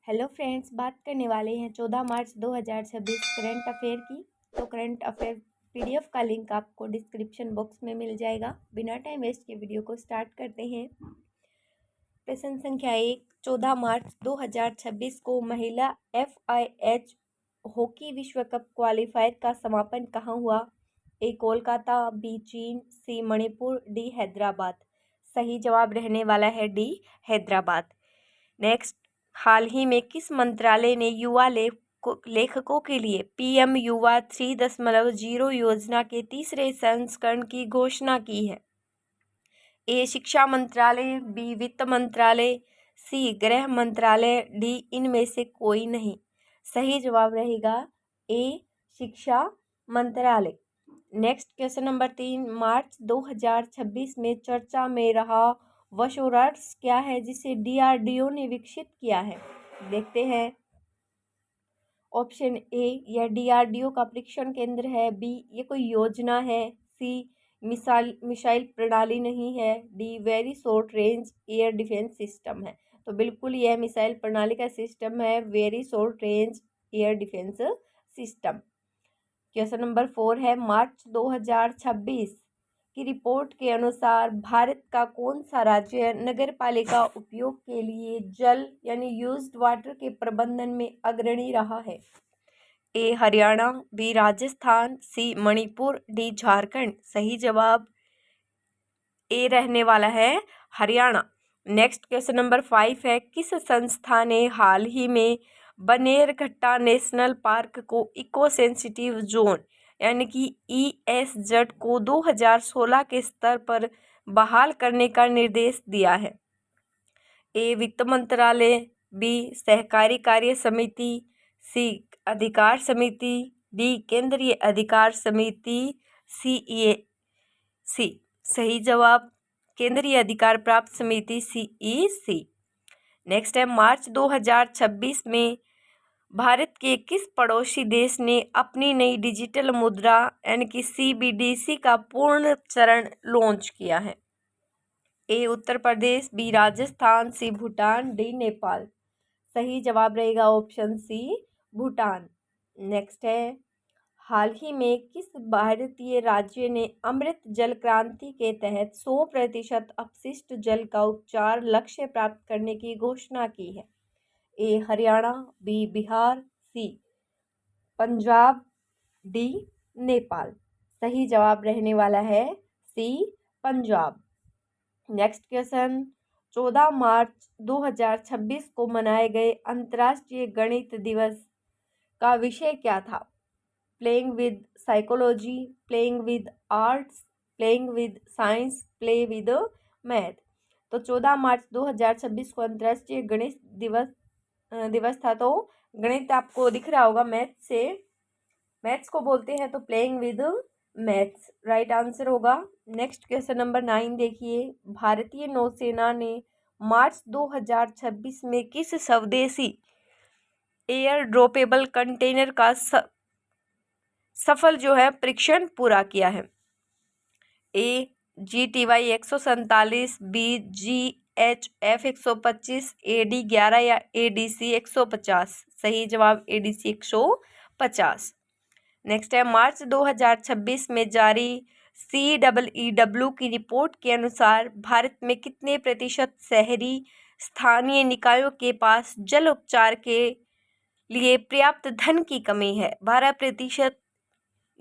Hello friends, बात करने वाले हैं 14 मार्च 2026 करंट अफेयर की। तो करंट अफेयर पीडीएफ का लिंक आपको डिस्क्रिप्शन बॉक्स में मिल जाएगा। बिना टाइम वेस्ट के वीडियो को स्टार्ट करते हैं। प्रश्न संख्या 1, 14 मार्च 2026 को महिला FIH हॉकी विश्व कप क्वालिफायर का समापन कहाँ हुआ? ए कोलकाता, बी चीन, सी मणिपुर, डी हैदराबाद। सही जवाब रहने वाला है डी हैदराबाद। नेक्स्ट, हाल ही में किस मंत्रालय ने युवा लेखकों के लिए PM युवा 3.0 योजना के तीसरे संस्करण की घोषणा की है? ए शिक्षा मंत्रालय, बी वित्त मंत्रालय, सी गृह मंत्रालय, डी इनमें से कोई नहीं। सही जवाब रहेगा ए शिक्षा मंत्रालय। नेक्स्ट क्वेश्चन नंबर 3, मार्च 2026 में चर्चा में रहा वशोराट्स क्या है जिसे DRDO ने विकसित किया है? देखते हैं। ऑप्शन ए, यह DRDO का परीक्षण केंद्र है। बी, ये कोई योजना है। सी, मिसाइल प्रणाली नहीं है। D, very short range air defence system है। तो बिल्कुल यह मिसाइल प्रणाली का सिस्टम है, very short range air defence system. Question number 4 है, मार्च 2026 की रिपोर्ट के अनुसार भारत का कौन सा राज्य नगर पालिका उपयोग के लिए जल यानी यूज्ड वाटर के प्रबंधन में अग्रणी रहा है? ए हरियाणा, बी राजस्थान, सी मणिपुर, डी झारखंड। सही जवाब ए रहने वाला है हरियाणा। नेक्स्ट क्वेश्चन नंबर 5 है, किस संस्था ने हाल ही में बनेरघट्टा नेशनल पार्क को इको सेंसिटिव जोन यानी कि ESZ को 2016 के स्तर पर बहाल करने का निर्देश दिया है? ए वित्त मंत्रालय, बी सहकारी कार्य समिति, सी अधिकार समिति, डी केंद्रीय अधिकार समिति, CEC। सही जवाब केंद्रीय अधिकार प्राप्त समिति CEC। नेक्स्ट है, मार्च 2026 में भारत के किस पड़ोसी देश ने अपनी नई डिजिटल मुद्रा यानी कि CBDC का पूर्ण चरण लॉन्च किया है? ए उत्तर प्रदेश, बी राजस्थान, सी भूटान, डी नेपाल। सही जवाब रहेगा ऑप्शन सी भूटान। नेक्स्ट है, हाल ही में किस भारतीय राज्य ने अमृत जल क्रांति के तहत 100% अपशिष्ट जल का उपचार लक्ष्य प्राप्त करने की घोषणा की है? ए हरियाणा, बी बिहार, सी पंजाब, डी नेपाल। सही जवाब रहने वाला है सी पंजाब। नेक्स्ट क्वेश्चन, 14 मार्च 2026 को मनाए गए अंतर्राष्ट्रीय गणित दिवस का विषय क्या था? Playing with psychology, playing with arts, playing with science, play with math. तो 14 मार्च 2026 को अंतर्राष्ट्रीय गणित दिवस था। तो गणित आपको दिख रहा होगा, मैथ्स को बोलते हैं, तो playing with maths right answer होगा। नेक्स्ट क्वेश्चन नंबर 9 देखिए, भारतीय नौसेना ने मार्च 2026 में किस स्वदेशी एयर ड्रॉपेबल कंटेनर का सफल जो है परीक्षण पूरा किया है? ए GTY 147, बी GHF 125, AD11 या ADC 150। सही जवाब ADC 150। नेक्स्ट है, मार्च 2026 में जारी CEEW की रिपोर्ट के अनुसार भारत में कितने प्रतिशत शहरी स्थानीय निकायों के पास जल उपचार के लिए पर्याप्त धन की कमी है? 12%,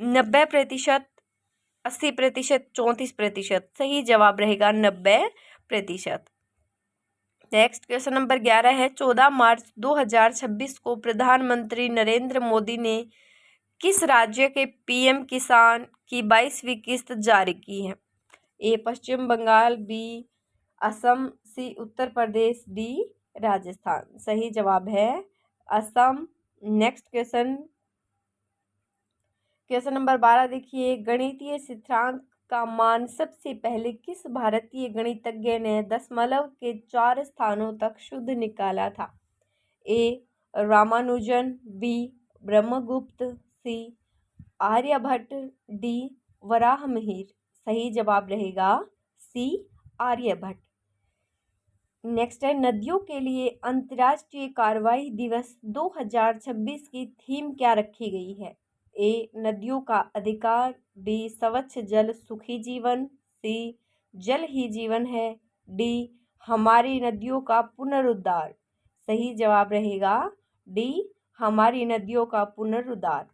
90%, 80%, 34%। सही जवाब रहेगा 90%। नेक्स्ट क्वेश्चन नंबर 11 है, 14 मार्च 2026 को प्रधानमंत्री नरेंद्र मोदी ने किस राज्य के PM किसान की 22वीं किस्त जारी की है? ए पश्चिम बंगाल, बी असम, सी उत्तर प्रदेश, डी राजस्थान। सही जवाब है असम। नेक्स्ट क्वेश्चन नंबर 12 देखिए, गणितीय स्थिरांक का मान सबसे पहले किस भारतीय गणितज्ञ ने दशमलव के 4 स्थानों तक शुद्ध निकाला था? ए रामानुजन, बी ब्रह्मगुप्त, सी आर्यभट्ट, डी वराहमिहिर। सही जवाब रहेगा सी आर्यभट्ट। नेक्स्ट है नदियों के लिए अंतर्राष्ट्रीय कार्यवाही दिवस 2026 की थीम क्या रखी गई है? ए नदियों का अधिकार, बी स्वच्छ जल सुखी जीवन, सी जल ही जीवन है, डी हमारी नदियों का पुनरुद्धार। सही जवाब रहेगा डी हमारी नदियों का पुनरुद्धार।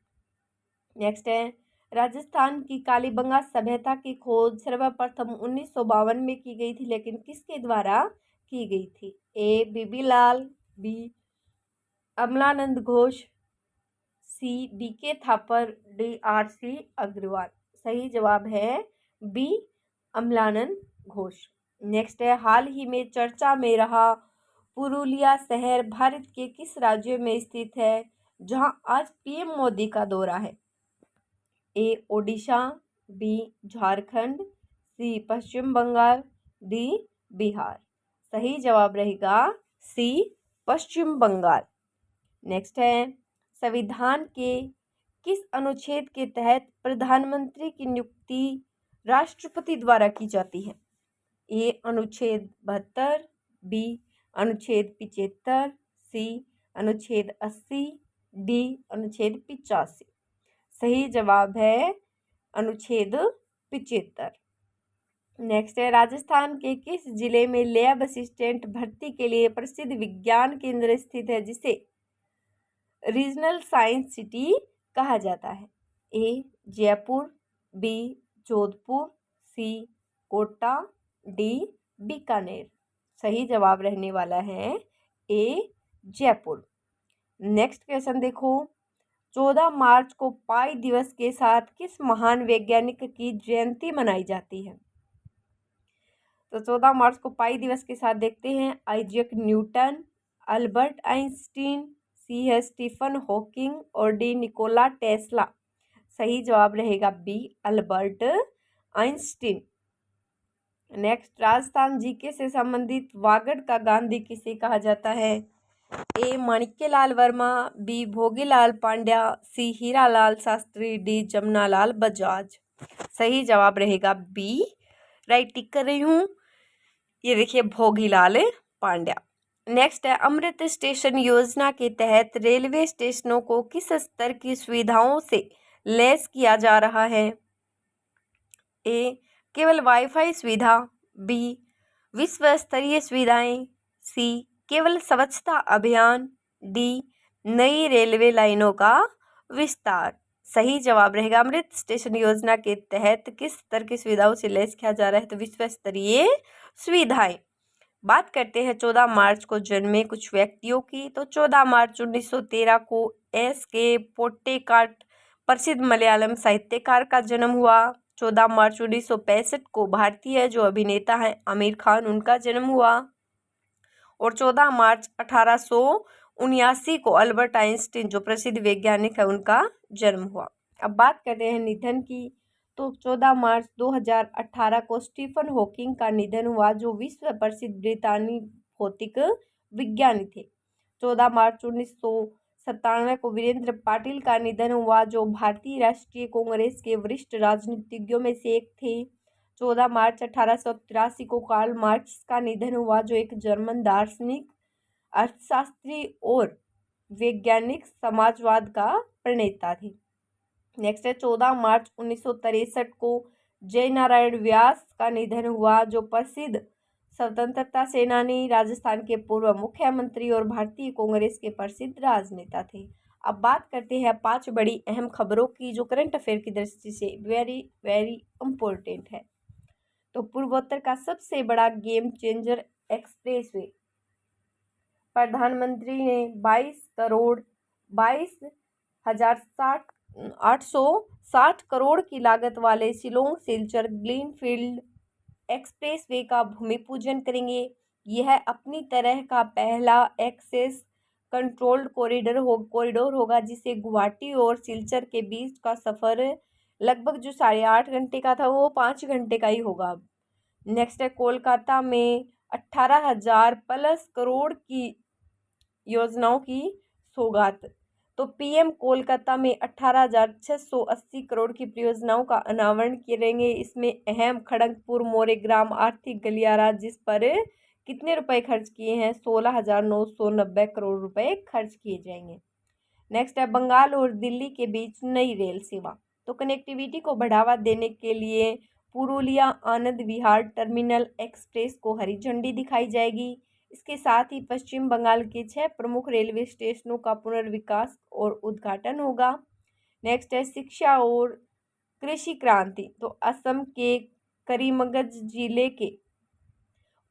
नेक्स्ट है राजस्थान की कालीबंगा सभ्यता की खोज सर्वप्रथम 1952 में की गई थी, लेकिन किसके द्वारा की गई थी? A B B Lal, B Amalananda Ghosh, C B K Thapar, D R C. Agrawal. सही जवाब है बी अमलानंद घोष। नेक्स्ट है हाल ही में चर्चा में रहा पुरुलिया शहर भारत के किस राज्य में स्थित है, जहां आज पीएम मोदी का दौरा है? ए ओडिशा, बी झारखंड, सी पश्चिम बंगाल, डी बिहार। सही जवाब रहेगा सी पश्चिम बंगाल। नेक्स्ट है संविधान के किस अनुच्छेद के तहत प्रधानमंत्री की नियुक्ति राष्ट्रपति द्वारा की जाती है? ए अनुच्छेद 72, बी अनुच्छेद 75, सी अनुच्छेद 80, डी अनुच्छेद 85। सही जवाब है अनुच्छेद 75। नेक्स्ट है राजस्थान के किस जिले में लैब असिस्टेंट भर्ती के लिए प्रसिद्ध विज्ञान केंद्र स्थित है, जिसे रीजनल साइंस सिटी कहा जाता है? ए जयपुर, बी जोधपुर, सी कोटा, डी बीकानेर। सही जवाब रहने वाला है ए जयपुर। नेक्स्ट क्वेश्चन देखो 14 मार्च को पाई दिवस के साथ किस महान वैज्ञानिक की जयंती मनाई जाती है? तो 14 मार्च को पाई दिवस के साथ देखते हैं Isaac Newton, Albert Einstein, C है स्टीफन हॉकिंग और डी निकोला टेस्ला। सही जवाब रहेगा B Albert Einstein. Next Rajasthan GK से संबंधित वागड़ का गांधी किसे कहा जाता है? A Manikyalal Verma, B Bhogilal Pandya, C Hiralal Shastri, D Jamnalal Bajaj. सही जवाब रहेगा बी। राइट टिक कर रही हूँ। ये देखिए भोगीलाल पांड्या। नेक्स्ट है अमृत स्टेशन योजना के तहत रेलवे स्टेशनों को किस स्तर की सुविधाओं से लैस किया जा रहा है? ए केवल वाईफाई सुविधा, बी विश्व स्तरीय सुविधाएं, सी केवल स्वच्छता अभियान, डी नई रेलवे लाइनों का विस्तार। सही जवाब रहेगा अमृत स्टेशन योजना के तहत किस स्तर की सुविधाओं से लैस किया जा रहा है? तो विश्व स्तरीय सुविधाएं। बात करते हैं 14 मार्च को जन्मे कुछ व्यक्तियों की। तो 14 मार्च 1913 को एस के पोट्टेकाट प्रसिद्ध मलयालम साहित्यकार का जन्म हुआ। 14 मार्च 1965 को भारतीय जो अभिनेता हैं आमिर खान, उनका जन्म हुआ। और 14 मार्च 1879 को अल्बर्ट आइंस्टीन जो प्रसिद्ध वैज्ञानिक है उनका जन्म हुआ। अब बात करते हैं निधन की। तो 14 मार्च 2018 को स्टीफन हॉकिंग का निधन हुआ, जो विश्व प्रसिद्ध ब्रितानी भौतिक विज्ञानी थे। 14 मार्च 1997 को वीरेंद्र पाटिल का निधन हुआ, जो भारतीय राष्ट्रीय कांग्रेस के वरिष्ठ राजनीतिज्ञों में से एक थे। 14 मार्च 1883 को कार्ल मार्क्स का निधन हुआ, जो एक जर्मन दार्शनिक, अर्थशास्त्री और वैज्ञानिक समाजवाद का प्रणेता थे। नेक्स्ट है 14 मार्च 1963 को जयनारायण व्यास का निधन हुआ, जो प्रसिद्ध स्वतंत्रता सेनानी, राजस्थान के पूर्व मुख्यमंत्री और भारतीय कांग्रेस के प्रसिद्ध राजनेता थे। अब बात करते हैं 5 बड़ी अहम खबरों की, जो करंट अफेयर की दृष्टि से वेरी वेरी इम्पोर्टेंट है। तो पूर्वोत्तर का सबसे बड़ा गेम चेंजर एक्सप्रेसवे, प्रधानमंत्री ने 22,860 करोड़ की लागत वाले शिलोंग सिलचर ग्रीनफील्ड एक्सप्रेसवे का भूमि पूजन करेंगे। यह अपनी तरह का पहला एक्सेस कंट्रोल्ड कॉरिडोर होगा, जिसे गुवाहाटी और सिलचर के बीच का सफ़र लगभग जो 8.5 घंटे का था वो 5 घंटे का ही होगा। नेक्स्ट है कोलकाता में 18,000 प्लस करोड़ की योजनाओं की सौगात। तो पीएम कोलकाता में 18,680 करोड़ की परियोजनाओं का अनावरण करेंगे। इसमें अहम खड़गपुर मोरेग्राम आर्थिक गलियारा, जिस पर कितने रुपए खर्च किए हैं? 16,990 करोड़ रुपए खर्च किए जाएंगे। नेक्स्ट है बंगाल और दिल्ली के बीच नई रेल सेवा। तो कनेक्टिविटी को बढ़ावा देने के लिए पुरुलिया आनंद विहार टर्मिनल एक्सप्रेस को हरी झंडी दिखाई जाएगी। इसके साथ ही पश्चिम बंगाल के 6 प्रमुख रेलवे स्टेशनों का पुनर्विकास और उद्घाटन होगा। नेक्स्ट है शिक्षा और कृषि क्रांति। तो असम के करीमगंज जिले के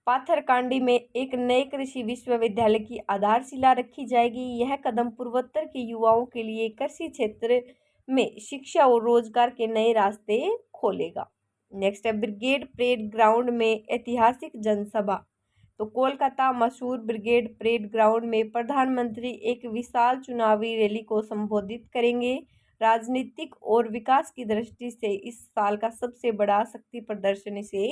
पाथरकांडी में एक नए कृषि विश्वविद्यालय की आधारशिला रखी जाएगी। यह कदम पूर्वोत्तर के युवाओं के लिए कृषि क्षेत्र में शिक्षा और रोजगार के नए रास्ते खोलेगा। नेक्स्ट है ब्रिगेड परेड ग्राउंड में ऐतिहासिक जनसभा। तो कोलकाता मशहूर ब्रिगेड परेड ग्राउंड में प्रधानमंत्री एक विशाल चुनावी रैली को संबोधित करेंगे। राजनीतिक और विकास की दृष्टि से इस साल का सबसे बड़ा शक्ति प्रदर्शन इसे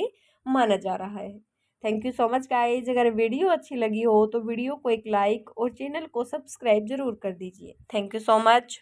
माना जा रहा है। Thank you so much guys. अगर वीडियो अच्छी लगी हो तो वीडियो को एक लाइक और चैनल को सब्सक्राइब जरूर कर दीजिए। Thank you so much.